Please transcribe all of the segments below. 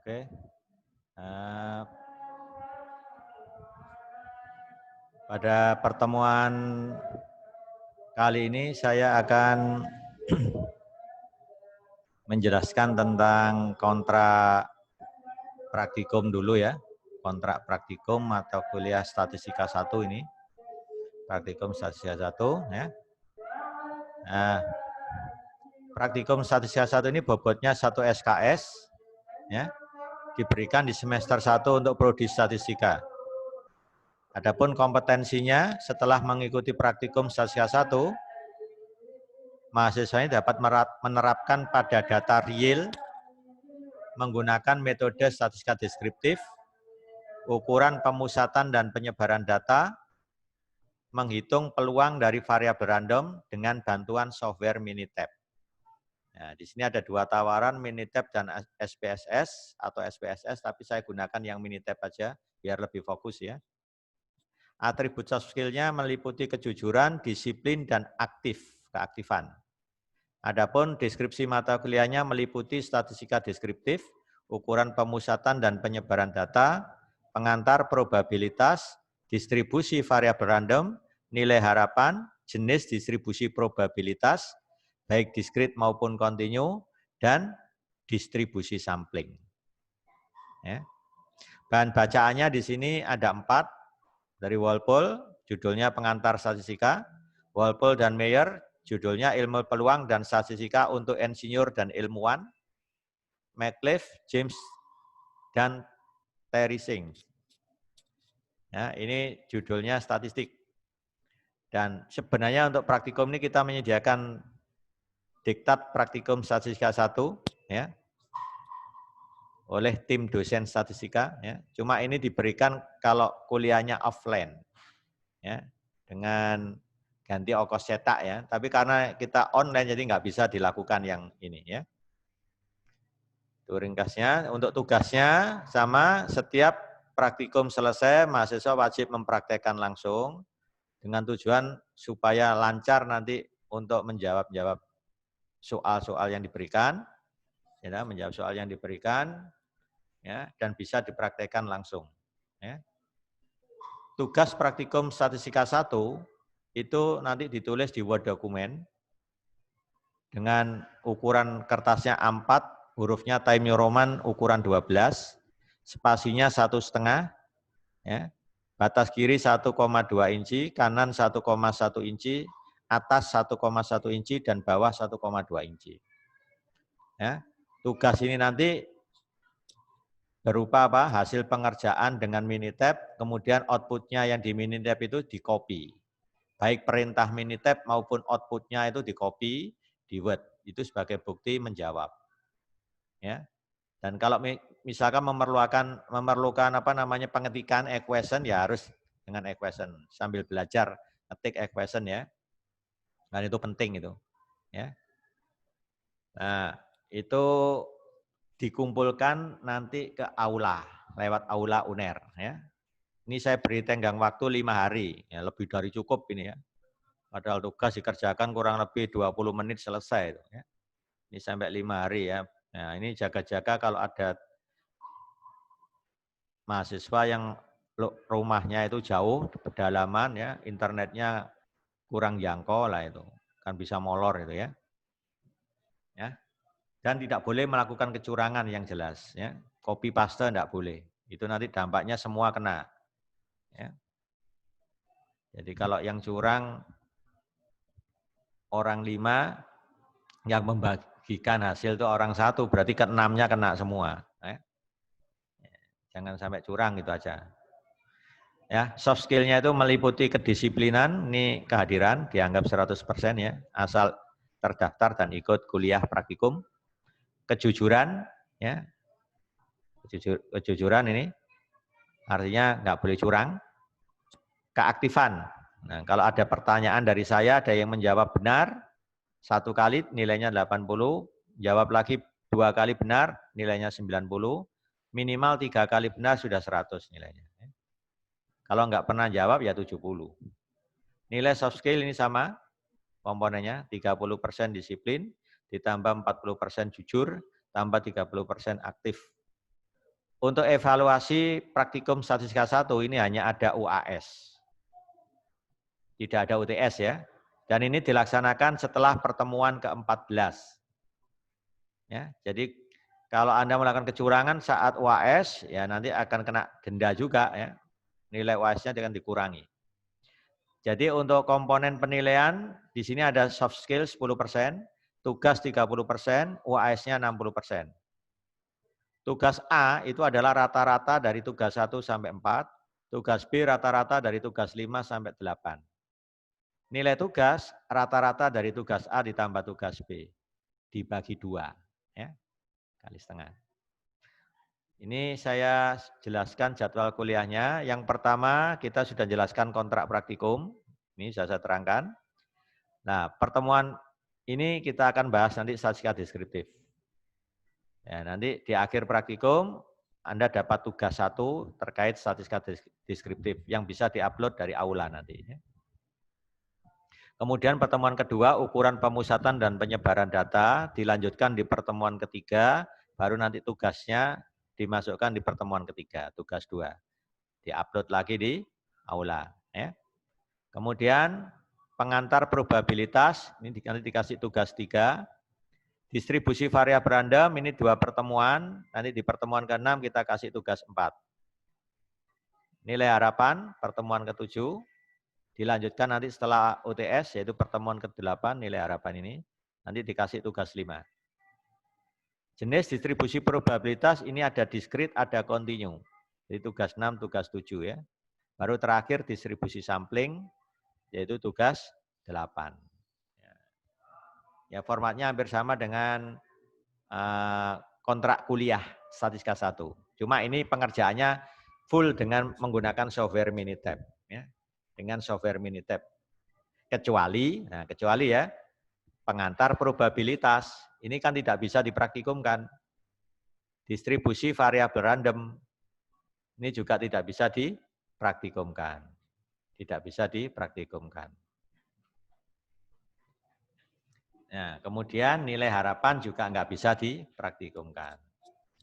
Oke. Pada pertemuan kali ini saya akan menjelaskan tentang kontrak praktikum dulu ya. Kontrak praktikum atau kuliah statistika 1 ini. Praktikum statistika 1 ya. Nah, praktikum statistika 1 ini bobotnya 1 SKS ya. Diberikan di semester 1 untuk prodi statistika. Adapun kompetensinya setelah mengikuti praktikum statistika 1, mahasiswa ini dapat menerapkan pada data real menggunakan metode statistika deskriptif, ukuran pemusatan dan penyebaran data, menghitung peluang dari variabel random dengan bantuan software Minitab. Nah, di sini ada 2 tawaran, Minitab dan SPSS atau SPSS, tapi saya gunakan yang Minitab aja biar lebih fokus ya. Atribut soft skill-nya meliputi kejujuran, disiplin, dan keaktifan. Adapun deskripsi mata kuliahnya meliputi statistika deskriptif, ukuran pemusatan dan penyebaran data, pengantar probabilitas, distribusi variabel random, nilai harapan, jenis distribusi probabilitas, baik diskrit maupun kontinu, dan distribusi sampling. Ya. Bahan bacaannya di sini ada 4 dari Walpole, judulnya pengantar statistika, Walpole dan Mayer, judulnya ilmu peluang dan statistika untuk insinyur dan ilmuwan, McLeaf, James, dan Terry Singh. Ya, ini judulnya statistik. Dan sebenarnya untuk praktikum ini kita menyediakan diktat praktikum statistika 1 ya, oleh tim dosen statistika. Ya. Cuma ini diberikan kalau kuliahnya offline, ya, dengan ganti ongkos cetak ya. Tapi karena kita online jadi nggak bisa dilakukan yang ini ya. Itu ringkasnya. Untuk tugasnya sama, setiap praktikum selesai mahasiswa wajib mempraktekkan langsung dengan tujuan supaya lancar nanti untuk menjawab soal-soal yang diberikan, ya, menjawab soal yang diberikan, ya, dan bisa dipraktekkan langsung. Ya. Tugas praktikum statistika 1 itu nanti ditulis di Word dokumen dengan ukuran kertasnya A4, hurufnya Times New Roman ukuran 12, spasinya 1,5, ya. Batas kiri 1,2 inci, kanan 1,1 inci, atas 1,1 inci, dan bawah 1,2 inci. Ya. Tugas ini nanti berupa apa? Hasil pengerjaan dengan Minitab, kemudian outputnya yang di Minitab itu di-copy. Baik perintah Minitab maupun outputnya itu di-copy di Word. Itu sebagai bukti menjawab. Ya. Dan kalau misalkan memerlukan apa namanya pengetikan equation, ya harus dengan equation sambil belajar ketik equation ya. Dan itu penting itu. Ya. Nah, itu dikumpulkan nanti ke aula lewat aula UNER ya. Ini saya beri tenggang waktu 5 hari, ya lebih dari cukup ini ya. Padahal tugas dikerjakan kurang lebih 20 menit selesai. Ya. Ini sampai 5 hari ya. Nah ini jaga-jaga kalau ada mahasiswa yang rumahnya itu jauh, pedalaman ya, internetnya kurang jangkau lah itu. Kan bisa molor itu ya. Ya. Dan tidak boleh melakukan kecurangan yang jelas. Ya. Copy paste tidak boleh. Itu nanti dampaknya semua kena. Ya. Jadi kalau yang curang orang 5, yang membagikan hasil itu orang 1, berarti ke-6-nya kena semua. Ya. Jangan sampai curang gitu aja. Ya, soft skill-nya itu meliputi kedisiplinan, ini kehadiran dianggap 100% ya, asal terdaftar dan ikut kuliah praktikum. Kejujuran ya. Kejujuran ini artinya nggak boleh curang. Keaktifan. Nah, kalau ada pertanyaan dari saya, ada yang menjawab benar 1 kali nilainya 80, jawab lagi 2 kali benar nilainya 90, minimal 3 kali benar sudah 100 nilainya. Kalau nggak pernah jawab ya 70. Nilai soft skill ini sama komponennya, 30% disiplin, ditambah 40% jujur, tambah 30% aktif. Untuk evaluasi praktikum statistika 1 ini hanya ada UAS. Tidak ada UTS ya. Dan ini dilaksanakan setelah pertemuan ke-14. Ya, jadi kalau Anda melakukan kecurangan saat UAS, ya nanti akan kena denda juga ya. Nilai UAS-nya akan dikurangi. Jadi untuk komponen penilaian, di sini ada soft skill 10%, tugas 30%, UAS-nya 60%. Tugas A itu adalah rata-rata dari tugas 1 sampai 4, tugas B rata-rata dari tugas 5 sampai 8. Nilai tugas rata-rata dari tugas A ditambah tugas B, dibagi 2, ya, kali setengah. Ini saya jelaskan jadwal kuliahnya. Yang pertama kita sudah jelaskan kontrak praktikum, ini sudah saya terangkan. Nah, pertemuan ini kita akan bahas nanti statistika deskriptif. Ya, nanti di akhir praktikum Anda dapat tugas 1 terkait statistika deskriptif yang bisa diupload dari aula nanti. Kemudian pertemuan kedua ukuran pemusatan dan penyebaran data dilanjutkan di pertemuan ketiga, baru nanti tugasnya dimasukkan di pertemuan ketiga, tugas 2. Diupload lagi di aula. Ya. Kemudian pengantar probabilitas, ini nanti dikasih tugas 3. Distribusi variabel random, ini 2 pertemuan, nanti di pertemuan ke-6 kita kasih tugas 4. Nilai harapan, pertemuan ke-7, dilanjutkan nanti setelah UTS, yaitu pertemuan ke-8, nilai harapan ini, nanti dikasih tugas 5. Jenis distribusi probabilitas, ini ada diskrit, ada kontinu. Jadi tugas 6, tugas 7 ya. Baru terakhir distribusi sampling, yaitu tugas 8. Ya, formatnya hampir sama dengan kontrak kuliah statistika 1. Cuma ini pengerjaannya full dengan menggunakan software Minitab. Ya, dengan software Minitab. Kecuali ya, pengantar probabilitas. Ini kan tidak bisa dipraktikumkan. Distribusi variabel random. Ini juga tidak bisa dipraktikumkan. Tidak bisa dipraktikumkan. Nah, kemudian nilai harapan juga nggak bisa dipraktikumkan.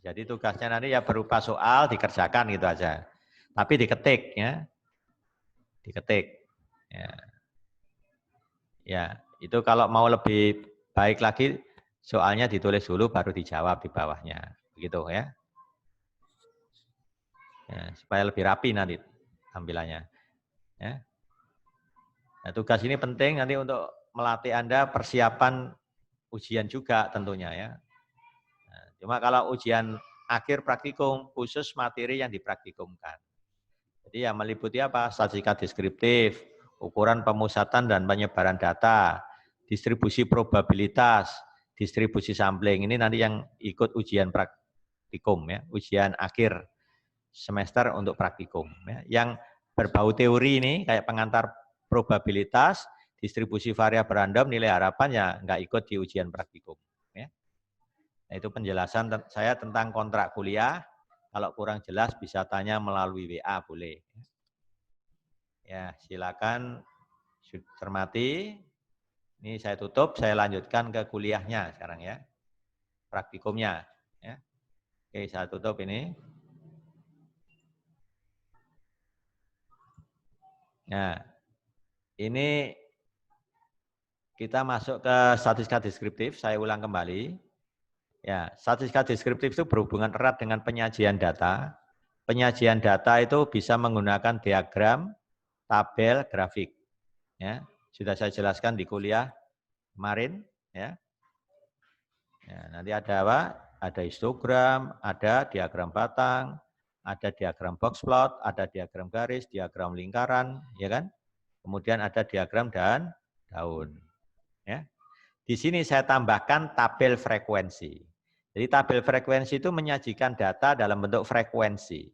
Jadi tugasnya nanti ya berupa soal dikerjakan gitu aja. Tapi diketik ya. Diketik. Ya, itu kalau mau lebih baik lagi soalnya ditulis dulu baru dijawab di bawahnya. Begitu ya. Ya, supaya lebih rapi nanti tampilannya. Ya. Nah, tugas ini penting nanti untuk melatih Anda persiapan ujian juga tentunya ya. Nah, cuma kalau ujian akhir praktikum khusus materi yang dipraktikumkan. Jadi yang meliputi apa? Statistika deskriptif, ukuran pemusatan dan penyebaran data, distribusi probabilitas, distribusi sampling. Ini nanti yang ikut ujian praktikum ya, ujian akhir semester untuk praktikum ya. Yang berbau teori ini kayak pengantar probabilitas, distribusi variabel random, nilai harapan ya nggak ikut di ujian praktikum. Ya. Nah, itu penjelasan saya tentang kontrak kuliah. Kalau kurang jelas bisa tanya melalui WA boleh. Ya, silakan cermati. Ini saya tutup, saya lanjutkan ke kuliahnya sekarang ya. Praktikumnya. Ya. Oke, saya tutup ini. Nah, ini kita masuk ke statistika deskriptif, saya ulang kembali. Ya, statistika deskriptif itu berhubungan erat dengan penyajian data. Penyajian data itu bisa menggunakan diagram, tabel, grafik. Ya, sudah saya jelaskan di kuliah kemarin. Ya. Ya, nanti ada apa? Ada histogram, ada diagram batang, ada diagram box plot, ada diagram garis, diagram lingkaran, ya kan? Kemudian ada diagram dan daun. Ya. Di sini saya tambahkan tabel frekuensi. Jadi tabel frekuensi itu menyajikan data dalam bentuk frekuensi.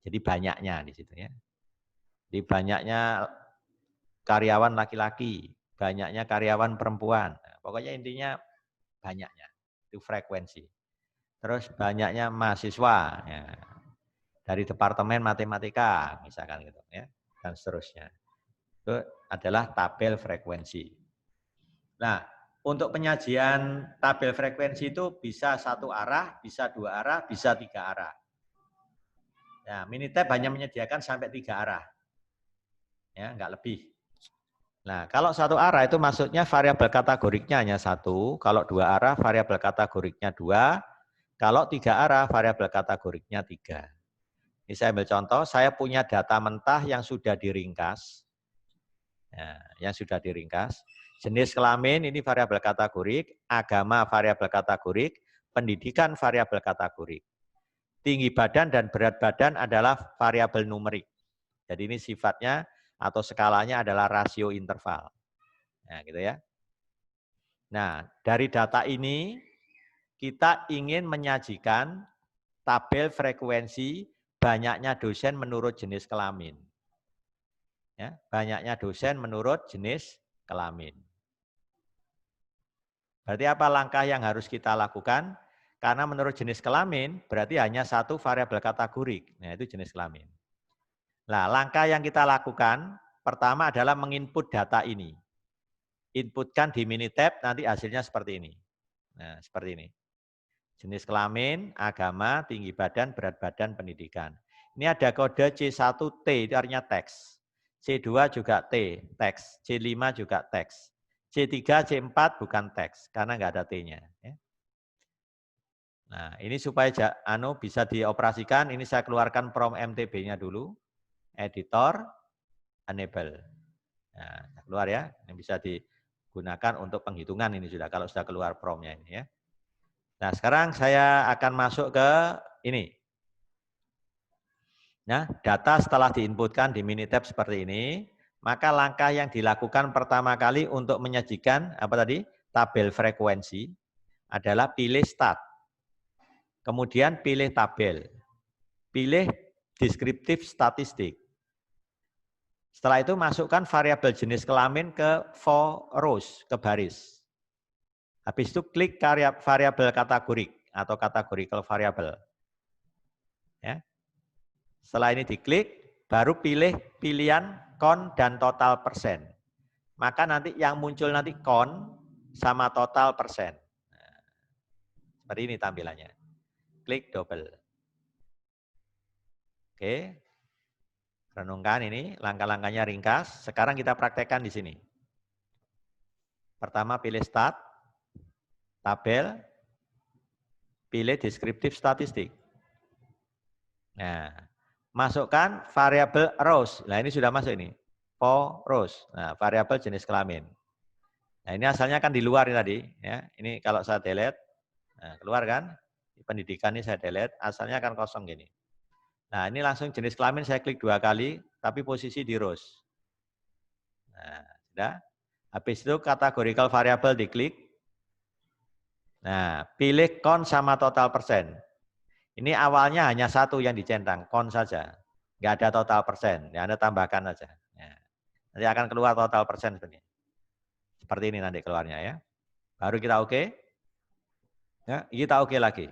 Jadi banyaknya di situ ya. Jadi banyaknya karyawan laki-laki, banyaknya karyawan perempuan. Nah, pokoknya intinya banyaknya. Itu frekuensi. Terus banyaknya mahasiswa ya. Dari departemen matematika misalkan gitu ya, dan seterusnya. Itu adalah tabel frekuensi. Nah, untuk penyajian tabel frekuensi itu bisa 1 arah, bisa 2 arah, bisa 3 arah. Nah, Minitab hanya menyediakan sampai 3 arah. Ya, enggak lebih. Nah, kalau satu arah itu maksudnya variabel kategoriknya hanya 1, kalau 2 arah variabel kategoriknya 2, kalau 3 arah variabel kategoriknya 3. Ini saya ambil contoh, saya punya data mentah yang sudah diringkas. Nah, yang sudah diringkas. Jenis kelamin ini variabel kategorik, agama variabel kategorik, pendidikan variabel kategorik. Tinggi badan dan berat badan adalah variabel numerik. Jadi ini sifatnya atau skalanya adalah rasio interval. Nah, gitu ya. Nah, dari data ini kita ingin menyajikan tabel frekuensi banyaknya dosen menurut jenis kelamin. Ya, banyaknya dosen menurut jenis kelamin. Berarti apa langkah yang harus kita lakukan? Karena menurut jenis kelamin berarti hanya satu variabel kategorik. Nah, itu jenis kelamin. Nah, langkah yang kita lakukan pertama adalah menginput data ini. Inputkan di Minitab, nanti hasilnya seperti ini. Nah, seperti ini. Jenis kelamin, agama, tinggi badan, berat badan, pendidikan. Ini ada kode C1T, itu artinya teks. C2 juga T, teks. C5 juga teks. C3, C4 bukan teks, karena nggak ada T-nya. Nah, ini supaya bisa dioperasikan, ini saya keluarkan prom MTB-nya dulu. Editor, enable. Nah, keluar ya, yang bisa digunakan untuk penghitungan ini sudah, kalau sudah keluar promnya ini ya. Nah, sekarang saya akan masuk ke ini. Nah, data setelah diinputkan di Minitab seperti ini, maka langkah yang dilakukan pertama kali untuk menyajikan apa tadi? Tabel frekuensi adalah pilih start. Kemudian pilih tabel. Pilih deskriptif statistik. Setelah itu masukkan variabel jenis kelamin ke for rows, ke baris. Habis itu klik variabel kategorik atau categorical variable. Ya. Setelah ini diklik, baru pilih pilihan kon dan total persen. Maka nanti yang muncul nanti kon sama total persen. Nah, seperti ini tampilannya. Klik double. Oke. Renungkan ini, langkah-langkahnya ringkas. Sekarang kita praktekkan di sini. Pertama pilih start, tabel, pilih deskriptif statistik. Nah, masukkan variabel rows. Nah, ini sudah masuk ini. For rows. Nah, variabel jenis kelamin. Nah, ini asalnya kan di luar ini tadi, ya. Ini kalau saya delete, nah, keluar kan? Di pendidikan ini saya delete, asalnya akan kosong gini. Nah, ini langsung jenis kelamin saya klik 2 kali, tapi posisi di rows. Nah, sudah. Habis itu categorical variable diklik. Nah, pilih kon sama total persen. Ini awalnya hanya satu yang dicentang, kon saja. Nggak ada total persen, ya Anda tambahkan saja. Ya. Nanti akan keluar total persen seperti ini. Seperti ini nanti keluarnya ya. Baru kita oke. Ya, kita oke lagi.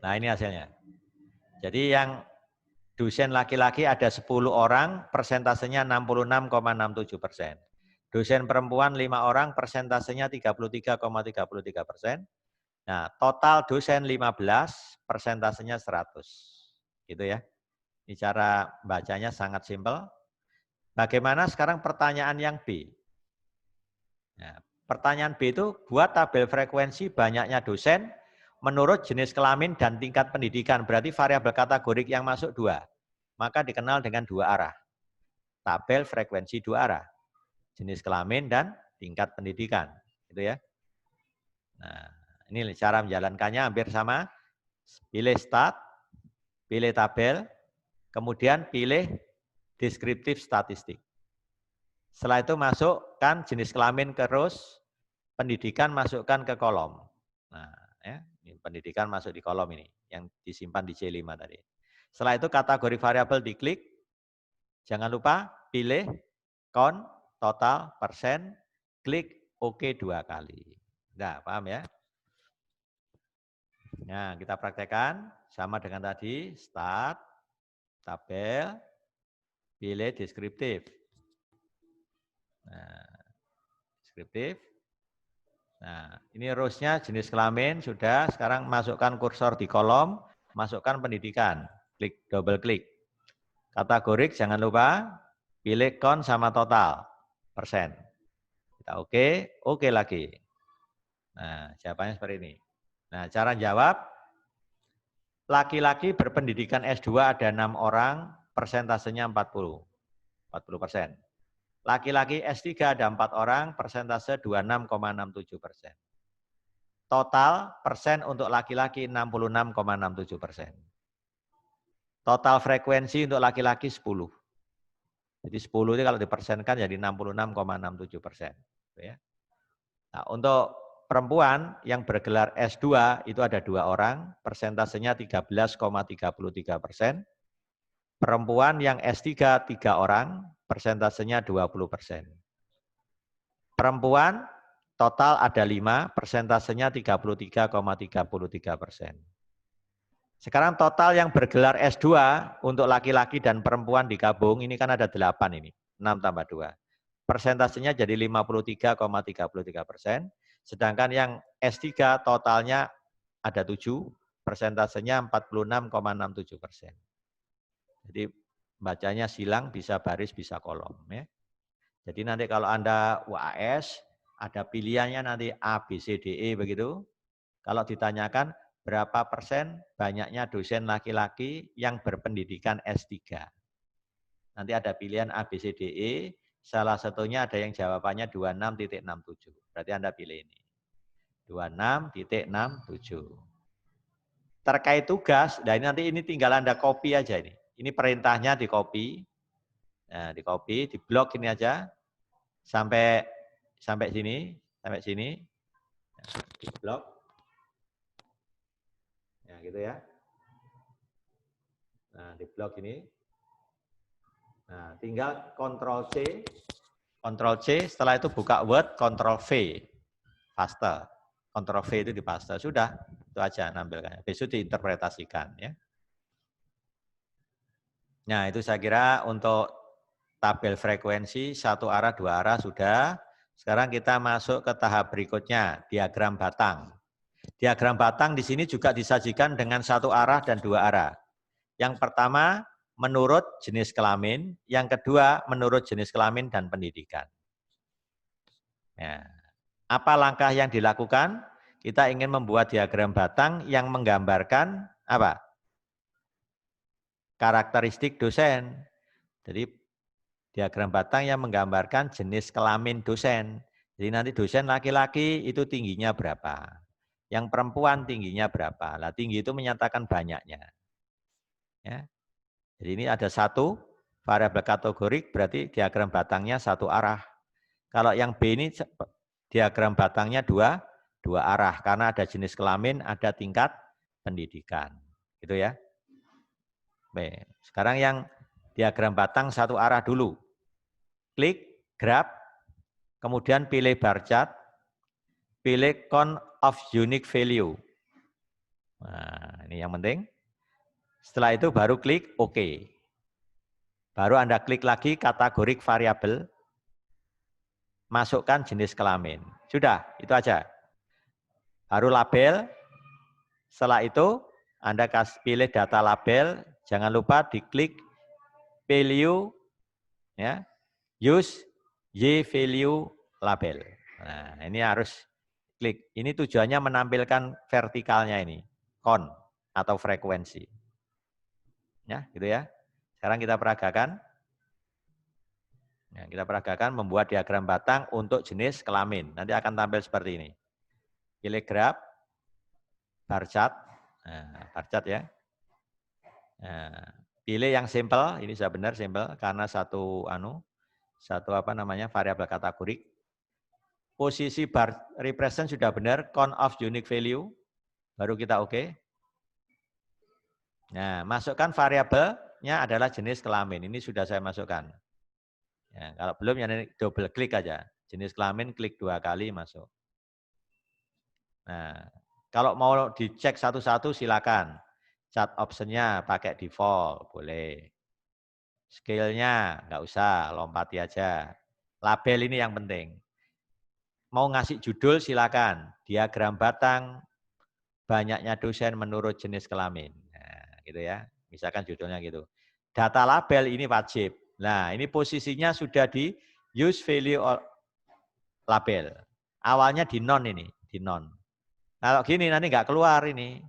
Nah, ini hasilnya. Jadi yang dosen laki-laki ada 10 orang, persentasenya 66,67%. Dosen perempuan 5 orang, persentasenya 33,33%. Nah, total dosen 15, persentasenya 100. Gitu ya. Ini cara bacanya sangat simpel. Bagaimana sekarang pertanyaan yang B? Nah, pertanyaan B itu buat tabel frekuensi banyaknya dosen menurut jenis kelamin dan tingkat pendidikan. Berarti variabel kategorik yang masuk 2. Maka dikenal dengan 2 arah. Tabel frekuensi 2 arah. Jenis kelamin dan tingkat pendidikan. Gitu ya. Nah, ini cara menjalankannya hampir sama. Pilih start, pilih tabel, kemudian pilih deskriptif statistik. Setelah itu masukkan jenis kelamin ke rows, pendidikan masukkan ke kolom. Nah, ya, ini pendidikan masuk di kolom ini, yang disimpan di C5 tadi. Setelah itu kategori variabel diklik, jangan lupa pilih kon, total, persen, klik OK 2 kali. Nah, paham ya? Nah, kita praktekkan sama dengan tadi, start, tabel, pilih deskriptif. Nah, deskriptif. Nah, ini rows-nya jenis kelamin sudah, sekarang masukkan kursor di kolom, masukkan pendidikan, klik double klik. Kategorik jangan lupa pilih kon sama total persen. Kita oke lagi. Nah, jawabannya seperti ini. Nah, cara jawab, laki-laki berpendidikan S2 ada 6 orang, persentasenya 40%. Laki-laki S3 ada 4 orang, persentase 26,67%. Total persen untuk laki-laki 66,67%. Total frekuensi untuk laki-laki 10. Jadi 10 itu kalau dipersenkan jadi 66,67%. Ya. Nah, untuk perempuan yang bergelar S2 itu ada 2 orang, persentasenya 13,33%. Perempuan yang S3 3 orang, persentasenya 20%. Perempuan total ada 5, persentasenya 33,33%. Sekarang total yang bergelar S2 untuk laki-laki dan perempuan digabung, ini kan ada 8 ini, 6 tambah 2. Persentasenya jadi 53,33%, sedangkan yang S3 totalnya ada 7, persentasenya 46,67%. Jadi bacanya silang, bisa baris, bisa kolom. Ya. Jadi nanti kalau Anda UAS, ada pilihannya nanti A, B, C, D, E begitu. Kalau ditanyakan berapa persen banyaknya dosen laki-laki yang berpendidikan S3. Nanti ada pilihan A, B, C, D, E. Salah satunya ada yang jawabannya 26,67. Berarti Anda pilih ini. 26,67. Terkait tugas, nah ini nanti ini tinggal Anda copy aja ini. Ini perintahnya di copy. Nah, di copy, di blok ini aja. Sampai sini. Di blok. Ya, gitu ya. Nah, di blok ini. Nah, tinggal Ctrl C, setelah itu buka Word, Ctrl V, paste. Ctrl V itu di paste. Sudah, itu aja nampilkannya. Besok diinterpretasikan. Ya. Nah, itu saya kira untuk tabel frekuensi, satu arah, dua arah sudah. Sekarang kita masuk ke tahap berikutnya, diagram batang. Diagram batang di sini juga disajikan dengan satu arah dan dua arah. Yang pertama, menurut jenis kelamin. Yang kedua, menurut jenis kelamin dan pendidikan. Ya. Apa langkah yang dilakukan? Kita ingin membuat diagram batang yang menggambarkan apa? Karakteristik dosen. Jadi diagram batang yang menggambarkan jenis kelamin dosen. Jadi nanti dosen laki-laki itu tingginya berapa? Yang perempuan tingginya berapa? Lah tinggi itu menyatakan banyaknya. Ya. Jadi ini ada satu variabel kategorik, berarti diagram batangnya satu arah. Kalau yang B ini diagram batangnya dua arah, karena ada jenis kelamin, ada tingkat pendidikan. Gitu ya. Baik. Sekarang yang diagram batang satu arah dulu. Klik, grab, kemudian pilih bar chart, pilih count of unique value. Nah, ini yang penting. Setelah itu baru klik OK. Baru Anda klik lagi kategorik variabel, masukkan jenis kelamin. Sudah, itu aja. Baru label, setelah itu Anda pilih data label, jangan lupa diklik value, ya, use Y value label. Nah, ini harus klik. Ini tujuannya menampilkan vertikalnya ini, count atau frekuensi. Ya, gitu ya. Sekarang kita peragakan. Ya, kita peragakan membuat diagram batang untuk jenis kelamin. Nanti akan tampil seperti ini. Pilih graf, bar chart. Nah, bar chart ya. Nah, pilih yang simple, ini sudah benar simple karena satu variabel kategorik. Posisi bar represent sudah benar, count of unique value. Baru kita oke. Nah, masukkan variabelnya adalah jenis kelamin. Ini sudah saya masukkan. Ya, kalau belum ya double klik aja. Jenis kelamin klik 2 kali masuk. Nah, kalau mau dicek satu-satu silakan. Chat optionnya pakai default, boleh. Scale-nya nggak usah, lompati aja. Label ini yang penting. Mau ngasih judul silakan. Diagram batang, banyaknya dosen menurut jenis kelamin. Nah, gitu ya. Misalkan judulnya gitu. Data label ini wajib. Nah, ini posisinya sudah di use value label. Awalnya di non ini, di non. Kalau gini nanti nggak keluar ini.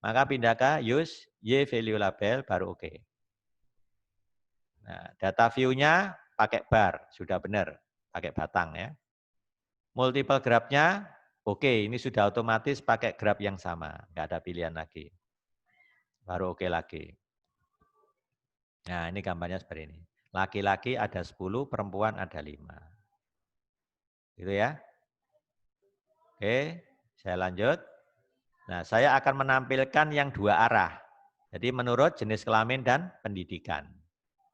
Maka pindah ke use y value label baru oke. Nah, data view-nya pakai bar, sudah benar, pakai batang ya. Multiple graph-nya oke, ini sudah otomatis pakai graph yang sama, nggak ada pilihan lagi. Baru oke lagi. Nah, ini gambarnya seperti ini. Laki-laki ada 10, perempuan ada 5. Gitu ya. Oke, saya lanjut. Nah, saya akan menampilkan yang dua arah. Jadi menurut jenis kelamin dan pendidikan.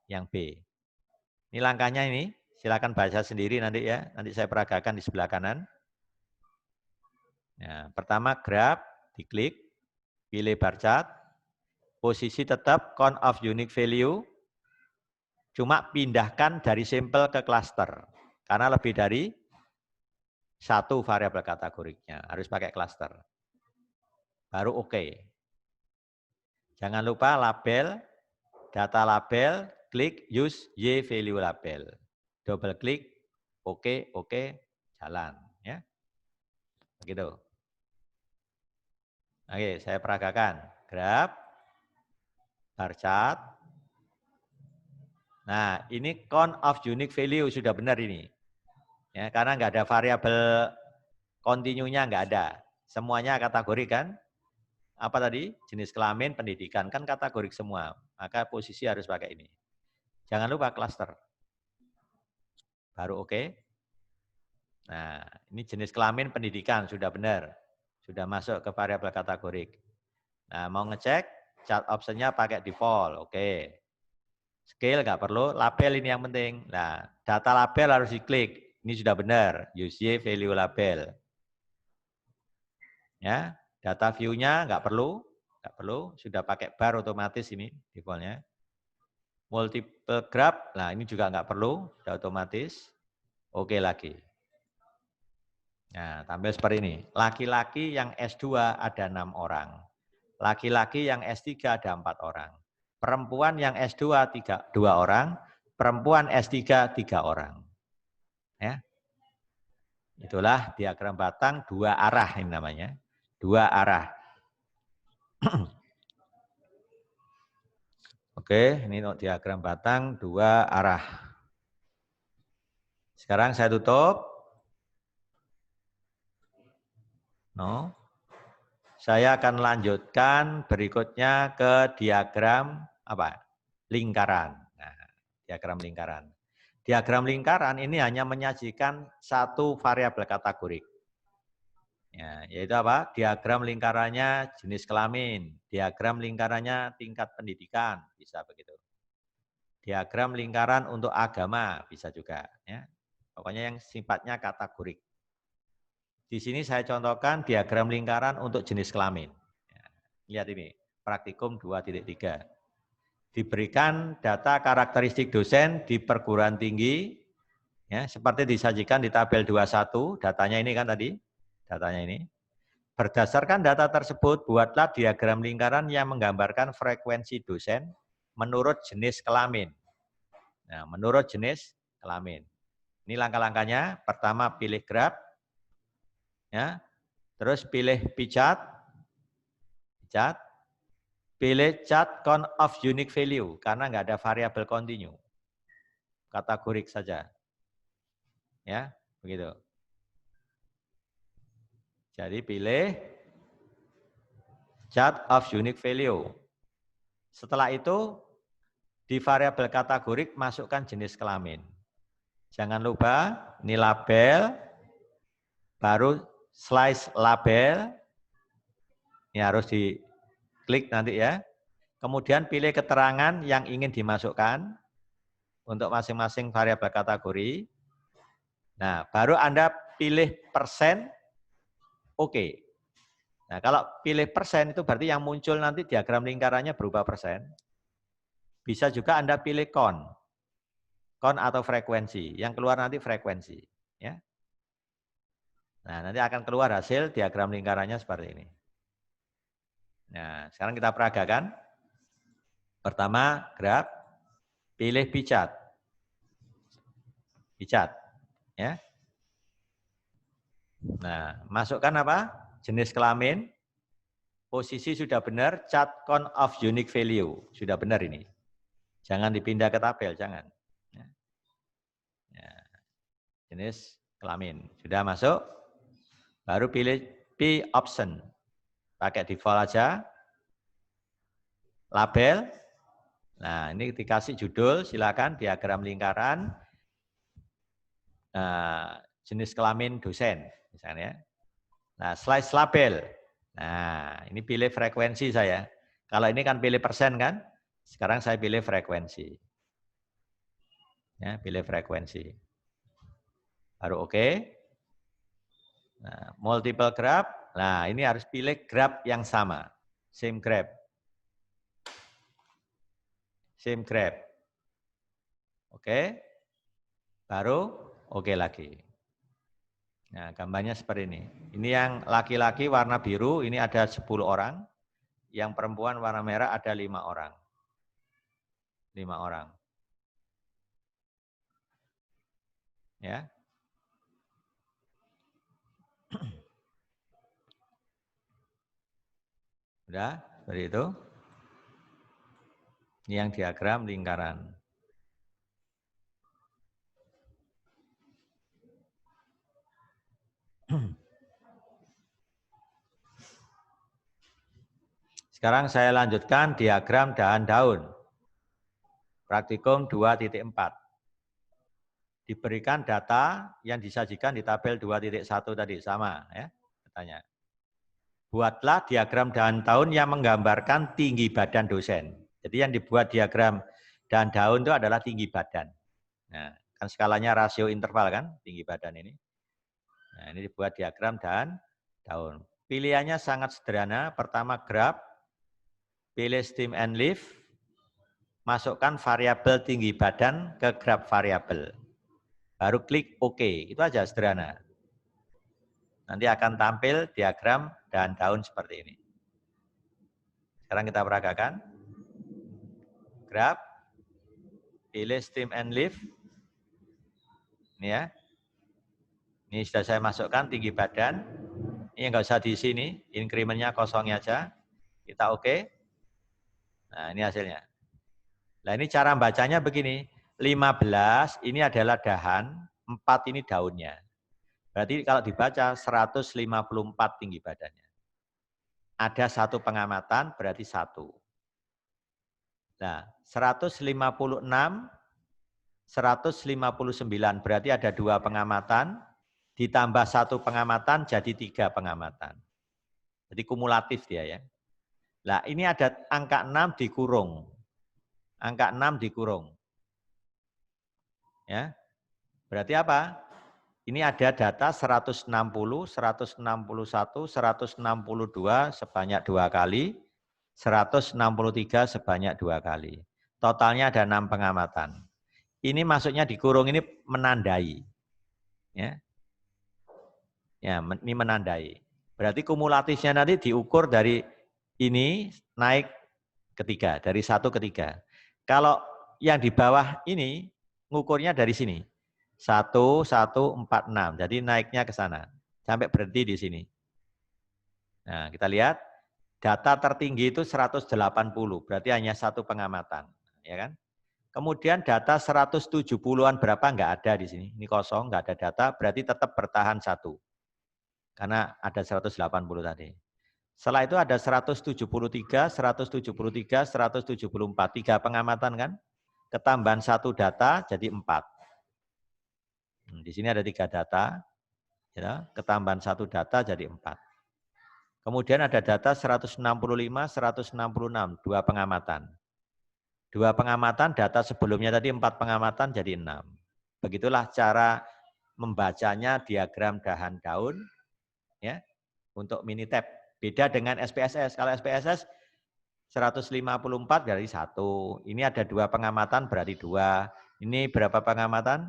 Yang B. Ini langkahnya ini, silakan baca sendiri nanti ya. Nanti saya peragakan di sebelah kanan. Nah, pertama graph, diklik, pilih bar chart, posisi tetap count of unique value, cuma pindahkan dari sampel ke cluster. Karena lebih dari satu variabel kategoriknya, harus pakai cluster. Baru oke. Jangan lupa label, data label, klik use y value label. Double klik, oke, jalan. Ya. Begitu. Oke, saya peragakan. Graph, bar chart. Nah, ini count of unique value sudah benar ini. Ya, karena nggak ada variabel continue-nya nggak ada. Semuanya kategori kan? Apa tadi? Jenis kelamin, pendidikan kan kategorik semua. Maka posisi harus pakai ini. Jangan lupa cluster. Baru oke. Nah, ini jenis kelamin pendidikan sudah benar. Sudah masuk ke variabel kategorik. Nah, mau ngecek chart option-nya pakai default. Oke. Scale nggak perlu, label ini yang penting. Nah, data label harus diklik. Ini sudah benar, use y value label. Ya, data view-nya nggak perlu, sudah pakai bar otomatis ini defaultnya. Multiple graph, nah ini juga nggak perlu, sudah otomatis. Oke lagi. Nah, tampil seperti ini. Laki-laki yang S2 ada 6 orang. Laki-laki yang S3 ada 4 orang. Perempuan yang S2 2 orang, perempuan S3 3 orang. Ya. Itulah diagram batang dua arah ini namanya. Dua arah. Oke, ini diagram batang dua arah. Sekarang saya tutup. No. Saya akan lanjutkan berikutnya ke diagram apa? Lingkaran. Nah, diagram lingkaran. Diagram lingkaran ini hanya menyajikan satu variabel kategorik. Ya, yaitu apa? Diagram lingkarannya jenis kelamin, diagram lingkarannya tingkat pendidikan, bisa begitu. Diagram lingkaran untuk agama, bisa juga. Ya. Pokoknya yang sifatnya kategorik. Di sini saya contohkan diagram lingkaran untuk jenis kelamin. Ya, lihat ini, praktikum 2.3. Diberikan data karakteristik dosen di perguruan tinggi, ya, seperti disajikan di tabel 21, datanya ini kan tadi, datanya ini. Berdasarkan data tersebut, buatlah diagram lingkaran yang menggambarkan frekuensi dosen menurut jenis kelamin. Nah, menurut jenis kelamin. Ini langkah-langkahnya. Pertama, pilih graph. Ya. Terus pilih pie-chart. Pilih chart count of unique value, karena nggak ada variabel continue. Kategorik saja. Ya, begitu. Jadi pilih chart of unique value. Setelah itu, di variabel kategorik masukkan jenis kelamin. Jangan lupa, ini label, baru slice label, ini harus diklik nanti ya. Kemudian pilih keterangan yang ingin dimasukkan untuk masing-masing variabel kategori. Nah, baru Anda pilih persen, oke. Nah, kalau pilih persen itu berarti yang muncul nanti diagram lingkarannya berubah persen. Bisa juga Anda pilih count atau frekuensi. Yang keluar nanti frekuensi. Ya. Nah, nanti akan keluar hasil diagram lingkarannya seperti ini. Nah, sekarang kita peragakan. Pertama, grab, pilih picat. Picat, ya. Nah, masukkan apa? Jenis kelamin, posisi sudah benar, chart count of unique value. Sudah benar ini. Jangan dipindah ke tabel, jangan. Ya. Ya. Jenis kelamin. Sudah masuk, baru pilih P option. Pakai default aja. Label. Nah, ini dikasih judul, silakan diagram lingkaran. Nah, jenis kelamin dosen, misalnya. Nah, slice label. Nah, ini pilih frekuensi saya. Kalau ini kan pilih persen kan? Sekarang saya pilih frekuensi. Ya, pilih frekuensi. Baru oke. Nah, multiple graph. Nah, ini harus pilih graph yang sama. Same graph. Same graph. Oke. Baru oke lagi. Nah, gambarnya seperti ini. Ini yang laki-laki warna biru, ini ada 10 orang. Yang perempuan warna merah ada 5 orang. 5 orang. Ya. Sudah, seperti itu. Ini yang diagram lingkaran. Sekarang saya lanjutkan diagram dahan daun. Praktikum 2.4. Diberikan data yang disajikan di tabel 2.1 tadi, sama ya katanya. Buatlah diagram dahan daun yang menggambarkan tinggi badan dosen. Jadi yang dibuat diagram dahan daun itu adalah tinggi badan. Nah, kan skalanya rasio interval kan, tinggi badan ini. Nah, ini dibuat diagram dahan daun. Pilihannya sangat sederhana. Pertama graph, pilih stem and leaf, masukkan variabel tinggi badan ke graph variabel. Baru klik OK, itu aja sederhana. Nanti akan tampil diagram dahan daun seperti ini. Sekarang kita peragakan. Graph, pilih stem and leaf. Ini ya. Ini sudah saya masukkan tinggi badan. Ini enggak usah di sini, incrementnya kosongnya aja. Kita OK. Nah, ini hasilnya. Nah, ini cara bacanya begini. 15 ini adalah dahan, 4 ini daunnya. Berarti kalau dibaca 154 tinggi badannya. Ada satu pengamatan berarti 1. Nah, 156, 159 berarti ada 2 pengamatan, ditambah 1 pengamatan jadi 3 pengamatan. Jadi kumulatif dia ya. Nah, ini ada angka 6 dikurung. Angka 6 dikurung. Ya. Berarti apa? Ini ada data 160, 161, 162 sebanyak 2 kali, 163 sebanyak 2 kali. Totalnya ada 6 pengamatan. Ini maksudnya dikurung ini menandai. Ya. Ya, ini menandai. Berarti kumulatifnya nanti diukur dari ini naik ke 3, dari 1 ke 3. Kalau yang di bawah ini ngukurnya dari sini. 1, 1, 4, 6. Jadi naiknya ke sana. Sampai berhenti di sini. Nah, kita lihat. Data tertinggi itu 180. Berarti hanya 1 pengamatan. Ya kan? Kemudian data 170-an berapa nggak ada di sini. Ini kosong, nggak ada data. Berarti tetap bertahan 1. Karena ada 180 tadi. Setelah itu ada 173, 173, 174. 3 pengamatan kan? Ketambahan 1 data jadi 4. Di sini ada 3 data, ya, ketambahan 1 data jadi 4. Kemudian ada data 165, 166, 2 pengamatan. 2 pengamatan, data sebelumnya tadi 4 pengamatan jadi 6. Begitulah cara membacanya diagram dahan daun ya untuk Minitab. Beda dengan SPSS. Kalau SPSS 154 berarti 1. Ini ada 2 pengamatan berarti 2. Ini berapa pengamatan?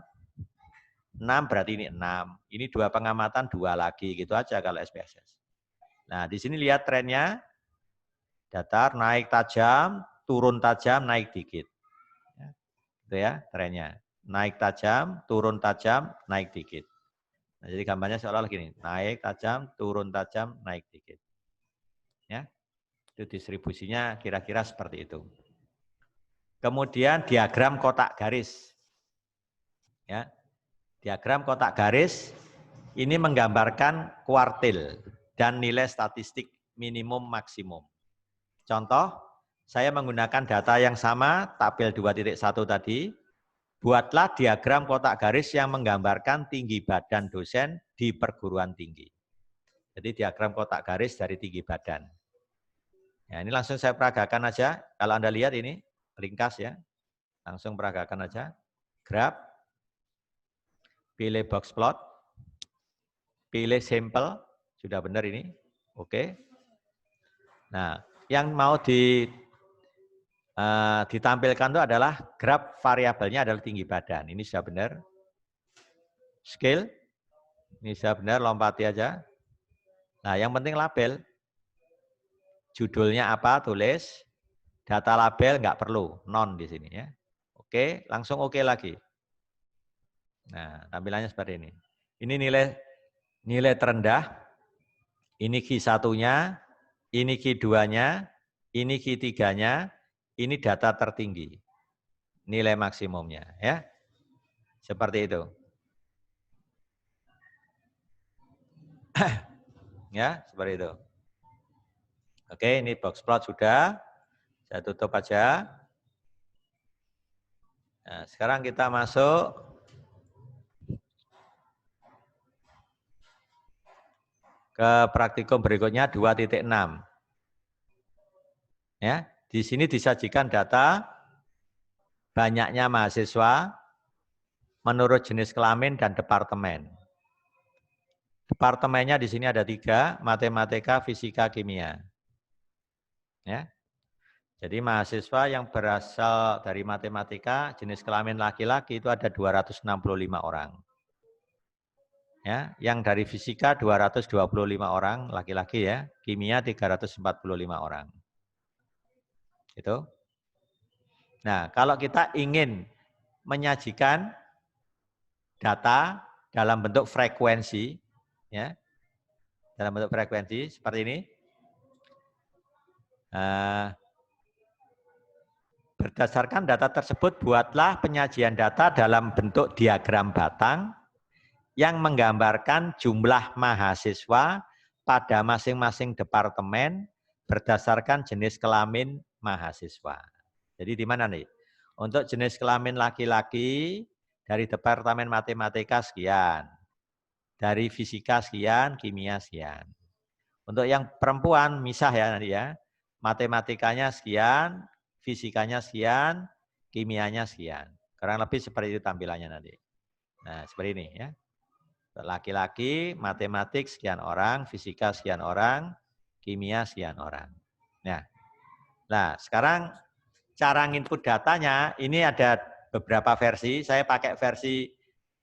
6 berarti ini 6. Ini 2 pengamatan 2 lagi, gitu aja kalau SPSS. Nah, di sini lihat trennya. Datar naik tajam, turun tajam, naik dikit. Itu ya trennya. Naik tajam, turun tajam, naik dikit. Nah, jadi gambarnya seolah-olah gini, naik tajam, turun tajam, naik dikit. Ya, itu distribusinya kira-kira seperti itu. Kemudian diagram kotak garis. Ya, diagram kotak garis ini menggambarkan kuartil dan nilai statistik minimum maksimum. Contoh, saya menggunakan data yang sama, tabel 2.1 tadi. Buatlah diagram kotak garis yang menggambarkan tinggi badan dosen di perguruan tinggi. Jadi diagram kotak garis dari tinggi badan. Ya, ini langsung saya peragakan aja. Kalau Anda lihat ini, ringkas ya. Langsung peragakan aja. Grab, pilih box plot, pilih sampel, sudah benar ini. Oke. Nah, yang mau ditampilkan itu adalah graf variabelnya adalah tinggi badan. Ini sudah benar. Scale, ini sudah benar, lompati aja. Nah, yang penting label. Judulnya apa, tulis. Data label nggak perlu, non di sini ya. Oke, langsung oke lagi. Nah, tampilannya seperti ini. Ini nilai terendah, ini Q1-nya, ini Q2-nya, ini Q3-nya, ini data tertinggi. Nilai maksimumnya ya. Seperti itu. Ya, seperti itu. Oke, ini box plot sudah. Saya tutup aja. Nah, sekarang kita masuk ke praktikum berikutnya 2.6. Ya, di sini disajikan data banyaknya mahasiswa menurut jenis kelamin dan departemen. Departemennya di sini ada 3, matematika, fisika, kimia. Ya. Jadi mahasiswa yang berasal dari matematika jenis kelamin laki-laki itu ada 265 orang. Ya, yang dari fisika 225 orang laki-laki ya, kimia 345 orang. Itu. Nah, kalau kita ingin menyajikan data dalam bentuk frekuensi, ya, dalam bentuk frekuensi seperti ini, berdasarkan data tersebut buatlah penyajian data dalam bentuk diagram batang yang menggambarkan jumlah mahasiswa pada masing-masing departemen berdasarkan jenis kelamin mahasiswa. Jadi di mana nih? Untuk jenis kelamin laki-laki dari departemen matematika sekian, dari fisika sekian, kimia sekian. Untuk yang perempuan misah ya nanti ya, matematikanya sekian, fisikanya sekian, kimianya sekian. Kurang lebih seperti itu tampilannya nanti. Nah seperti ini ya. Laki-laki, matematik sekian orang, fisika sekian orang, kimia sekian orang. Nah, sekarang cara input datanya, ini ada beberapa versi. Saya pakai versi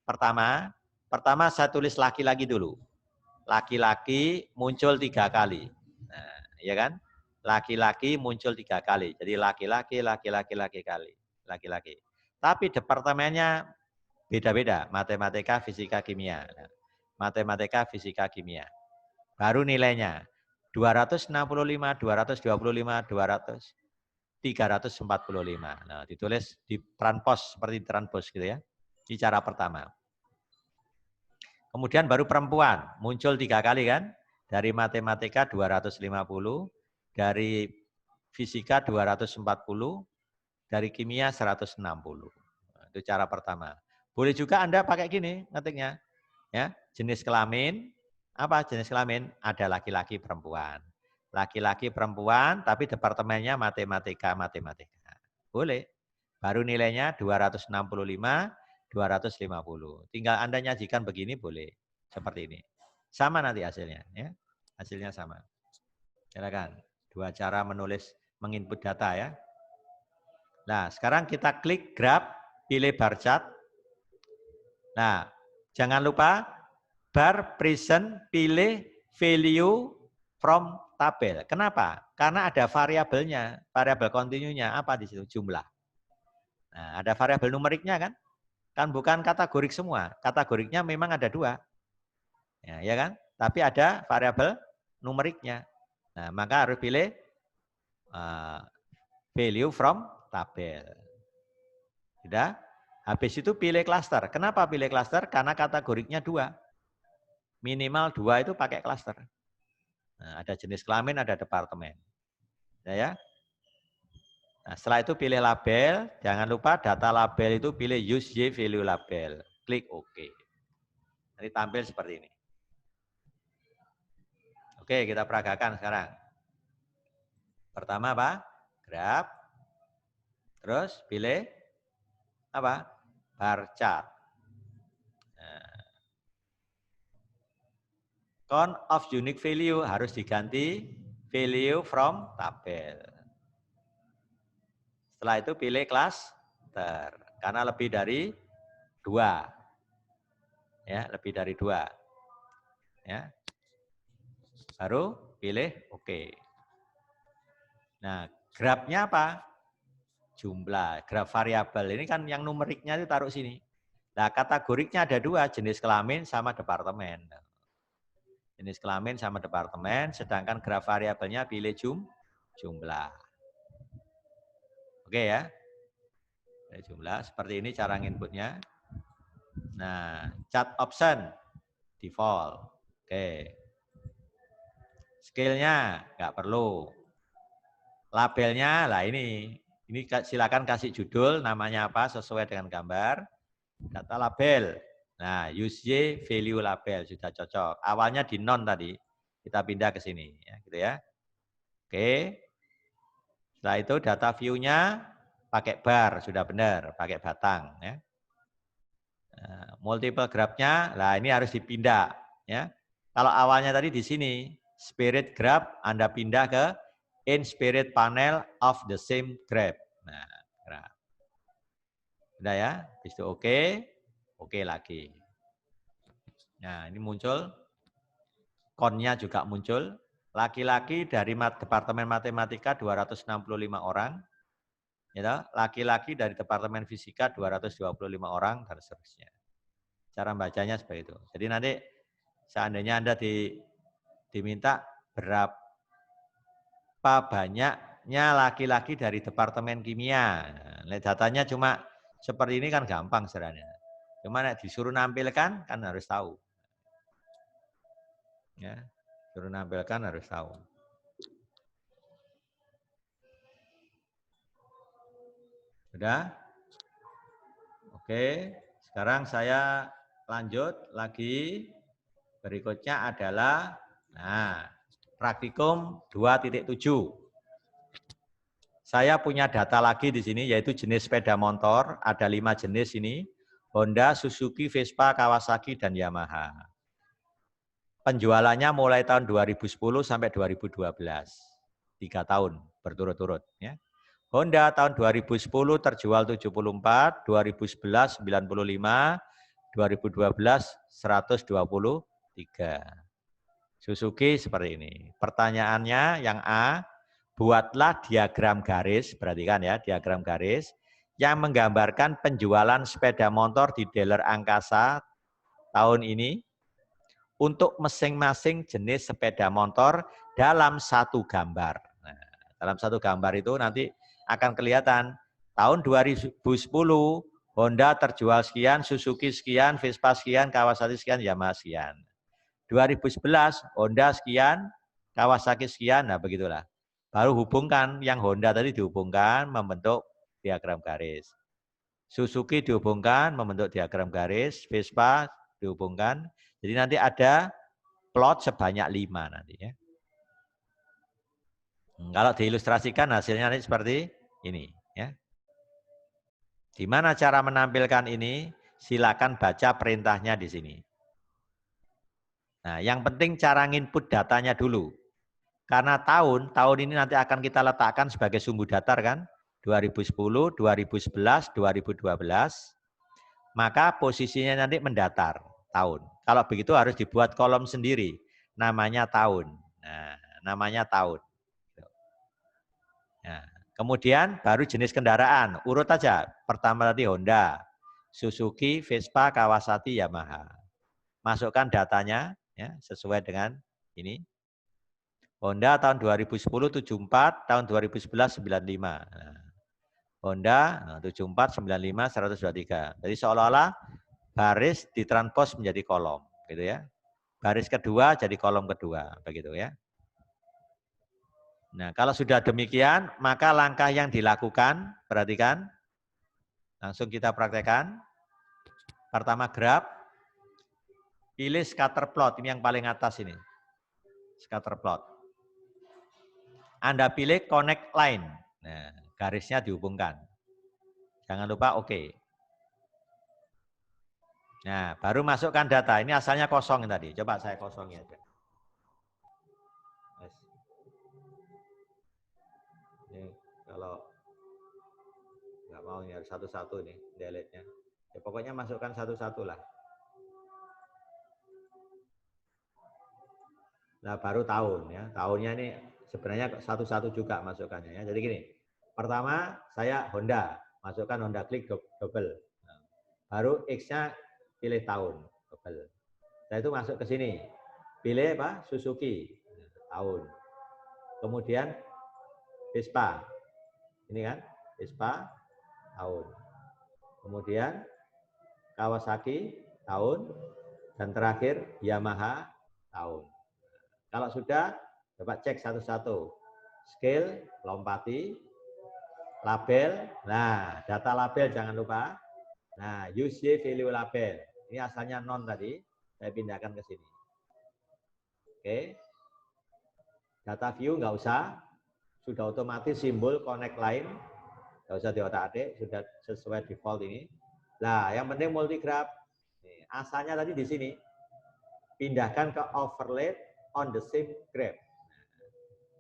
pertama. Pertama saya tulis laki-laki dulu. Laki-laki muncul 3 kali. Nah, ya kan? Laki-laki muncul 3 kali. Jadi laki-laki, laki-laki, laki-laki. Tapi departemennya beda-beda, matematika, fisika, kimia. Matematika, fisika, kimia. Baru nilainya 265, 225, 200, 345. Nah, ditulis di transpos seperti transpos gitu ya. Ini cara pertama. Kemudian baru perempuan, muncul 3 kali kan? Dari matematika 250, dari fisika 240, dari kimia 160. Nah, itu cara pertama. Boleh juga Anda pakai gini ngetiknya. Ya, jenis kelamin, apa jenis kelamin? Ada laki-laki perempuan. Laki-laki perempuan, tapi departemennya matematika. Boleh. Baru nilainya 265, 250. Tinggal Anda nyajikan begini boleh. Seperti ini. Sama nanti hasilnya. Ya. Hasilnya sama. Silakan. 2 cara menulis, menginput data ya. Nah, sekarang kita klik grab, pilih bar chart. Nah, jangan lupa bar present pilih value from tabel. Kenapa? Karena ada variabelnya, variabel kontinunya apa di situ? Jumlah. Nah, ada variabel numeriknya kan? Kan bukan kategorik semua. Kategoriknya memang ada 2. Ya kan? Tapi ada variabel numeriknya. Nah, maka harus pilih value from tabel. Sudah? Habis itu pilih klaster. Kenapa pilih klaster? Karena kategoriknya 2. Minimal 2 itu pakai klaster. Nah, ada jenis kelamin, ada departemen. Ya. Nah, setelah itu pilih label. Jangan lupa data label itu pilih use Y value label. Klik OK. Nanti tampil seperti ini. Oke, kita peragakan sekarang. Pertama apa? Graph. Terus pilih apa? Bar chart. Nah. Count of unique value harus diganti value from tabel. Setelah itu pilih cluster. Karena lebih dari 2. Ya, lebih dari 2. Ya. Baru pilih OK. Nah, grafnya apa? Jumlah. Graf variabel ini kan yang numeriknya itu taruh sini. Nah, kategoriknya ada 2, jenis kelamin sama departemen. Jenis kelamin sama departemen, sedangkan graf variabelnya pilih jumlah. Oke ya. Jumlah seperti ini cara inputnya. Nah, chart option default. Oke. Scale-nya nggak perlu. Labelnya, lah ini silakan kasih judul, namanya apa sesuai dengan gambar. Data label. Nah, use Y value label sudah cocok. Awalnya di non tadi, kita pindah ke sini, ya, gitu ya. Oke. Setelah itu data view-nya pakai bar, sudah benar, pakai batang. Ya. Nah, multiple graph-nya, lah ini harus dipindah. Ya. Kalau awalnya tadi di sini, spirit graph, Anda pindah ke in spirit panel of the same graph. Nah, graph. Sudah ya, habis itu oke, oke lagi. Nah, ini muncul, konnya juga muncul. Laki-laki dari Departemen Matematika 265 orang. Ya, laki-laki dari Departemen Fisika 225 orang, dan seterusnya. Cara bacanya seperti itu. Jadi nanti seandainya Anda diminta berapa banyaknya laki-laki dari Departemen Kimia. Nah, datanya cuma seperti ini kan gampang sebenarnya. Cuma disuruh nampilkan kan harus tahu. Ya, suruh nampilkan harus tahu. Sudah? Oke, sekarang saya lanjut lagi. Berikutnya adalah praktikum 2.7. Saya punya data lagi di sini, yaitu jenis sepeda motor. Ada 5 jenis ini. Honda, Suzuki, Vespa, Kawasaki, dan Yamaha. Penjualannya mulai tahun 2010 sampai 2012. 3 tahun berturut-turut. Ya. Honda tahun 2010 terjual 74, 2011 95, 2012 123. Suzuki seperti ini. Pertanyaannya yang A, buatlah diagram garis, perhatikan ya, diagram garis yang menggambarkan penjualan sepeda motor di dealer angkasa tahun ini untuk masing-masing jenis sepeda motor dalam satu gambar. Nah, dalam satu gambar itu nanti akan kelihatan tahun 2010 Honda terjual sekian, Suzuki sekian, Vespa sekian, Kawasaki sekian, Yamaha sekian. 2011 Honda sekian, Kawasaki sekian, nah begitulah. Baru hubungkan yang Honda tadi dihubungkan membentuk diagram garis. Suzuki dihubungkan membentuk diagram garis, Vespa dihubungkan. Jadi nanti ada plot sebanyak 5 nanti ya. Kalau diilustrasikan hasilnya nanti seperti ini ya. Gimana cara menampilkan ini? Silakan baca perintahnya di sini. Nah, yang penting cara nginput datanya dulu. Karena tahun ini nanti akan kita letakkan sebagai sumbu datar kan? 2010, 2011, 2012. Maka posisinya nanti mendatar tahun. Kalau begitu harus dibuat kolom sendiri. Namanya tahun. Nah, namanya tahun. Nah, kemudian baru jenis kendaraan, urut aja. Pertama tadi Honda, Suzuki, Vespa, Kawasaki, Yamaha. Masukkan datanya ya, sesuai dengan ini. Honda tahun 2010 74, tahun 2011 95. Nah, Honda 74, 95, 123. Jadi seolah-olah baris ditranspos menjadi kolom, gitu ya. Baris kedua jadi kolom kedua, begitu ya. Nah, kalau sudah demikian, maka langkah yang dilakukan, perhatikan, langsung kita praktekkan. Pertama grab, pilih scatter plot, ini yang paling atas ini, scatter plot. Anda pilih connect line, nah, garisnya dihubungkan. Jangan lupa oke. Nah, baru masukkan data, ini asalnya kosong tadi, coba saya kosongin aja. Ini kalau nggak mau ini harus satu-satu nih delete-nya. Ya, pokoknya masukkan satu-satu lah. Nah baru tahun ya, tahunnya ini sebenarnya satu-satu juga masukkannya ya. Jadi gini, pertama saya Honda, masukkan Honda Click double. Nah, baru X-nya pilih tahun double. Setelah itu masuk ke sini, pilih apa? Suzuki tahun. Kemudian Vespa, ini kan Vespa tahun. Kemudian Kawasaki tahun, dan terakhir Yamaha tahun. Kalau sudah, coba cek satu-satu. Scale, lompati, label. Nah, data label jangan lupa. Nah, use value label. Ini asalnya non tadi, saya pindahkan ke sini. Oke. Data view nggak usah. Sudah otomatis simbol connect line. Nggak usah diotak-atik, sudah sesuai default ini. Nah, yang penting multigraph. Asalnya tadi di sini. Pindahkan ke overlay on the same graph.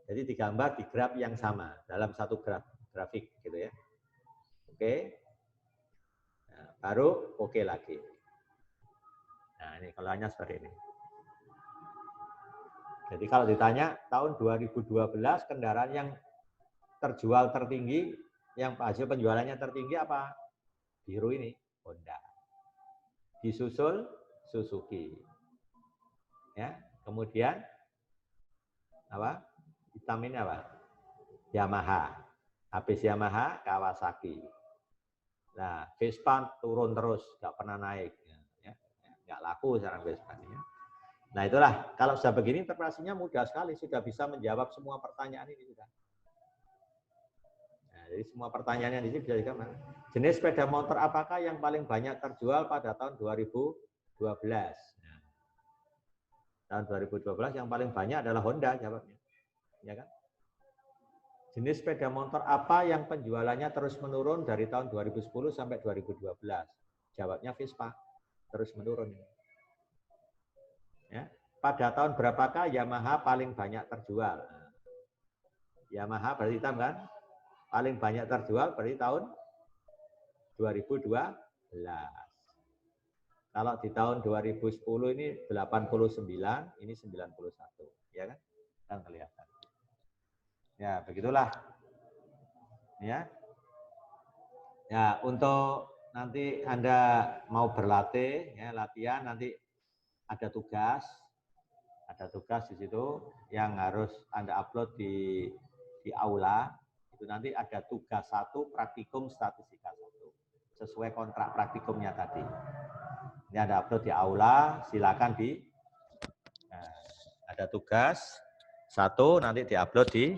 Jadi digambar di graf yang sama dalam satu grafik gitu ya. Oke. Nah, baru oke lagi. Nah, ini kalau hanya seperti ini. Jadi kalau ditanya tahun 2012 kendaraan yang terjual tertinggi, yang hasil penjualannya tertinggi apa? Biru ini, Honda. Disusul Suzuki. Ya, kemudian apa? Hitam ini apa? Yamaha. Habis Yamaha, Kawasaki. Nah, Vespa turun terus, nggak pernah naik. Ya, nggak laku sekarang Vespa. Ya. Nah, itulah. Kalau sudah begini, interpretasinya mudah sekali. Sudah bisa menjawab semua pertanyaan ini. Sudah. Nah, jadi semua pertanyaan yang di sini bisa dijawab. Jenis sepeda motor apakah yang paling banyak terjual pada tahun 2012? Nah, tahun 2012 yang paling banyak adalah Honda, jawabnya. Ya kan? Jenis sepeda motor apa yang penjualannya terus menurun dari tahun 2010 sampai 2012? Jawabnya Vespa, terus menurun. Ya. Pada tahun berapakah Yamaha paling banyak terjual? Yamaha berarti hitam kan? Paling banyak terjual berarti tahun 2012. Kalau di tahun 2010 ini 89, ini 91. Ya kan? Kan kelihatan. Ya, begitulah. Ya. Ya, untuk nanti Anda mau berlatih, ya, latihan nanti ada tugas di situ yang harus Anda upload di aula. Itu nanti ada tugas 1, praktikum statistika 1. Sesuai kontrak praktikumnya tadi. Ini Anda upload di aula, silakan ada tugas 1 nanti diupload di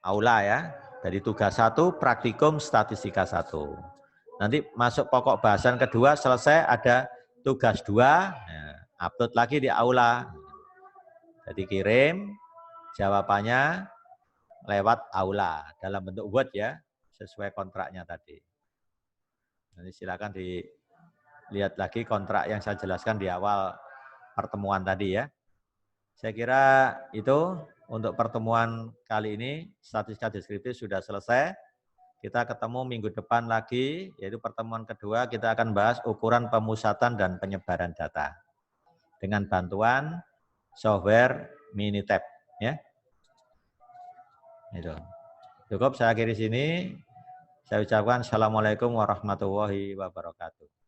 aula ya. Dari tugas 1, praktikum statistika 1. Nanti masuk pokok bahasan kedua, selesai ada tugas 2, nah, upload lagi di aula. Jadi kirim jawabannya lewat aula dalam bentuk Word ya, sesuai kontraknya tadi. Nanti silakan dilihat lagi kontrak yang saya jelaskan di awal pertemuan tadi ya. Saya kira itu untuk pertemuan kali ini, statistika deskriptif sudah selesai. Kita ketemu minggu depan lagi, yaitu pertemuan kedua, kita akan bahas ukuran pemusatan dan penyebaran data. Dengan bantuan software Minitab, ya. Itu. Cukup saya akhiri sini. Saya ucapkan assalamualaikum warahmatullahi wabarakatuh.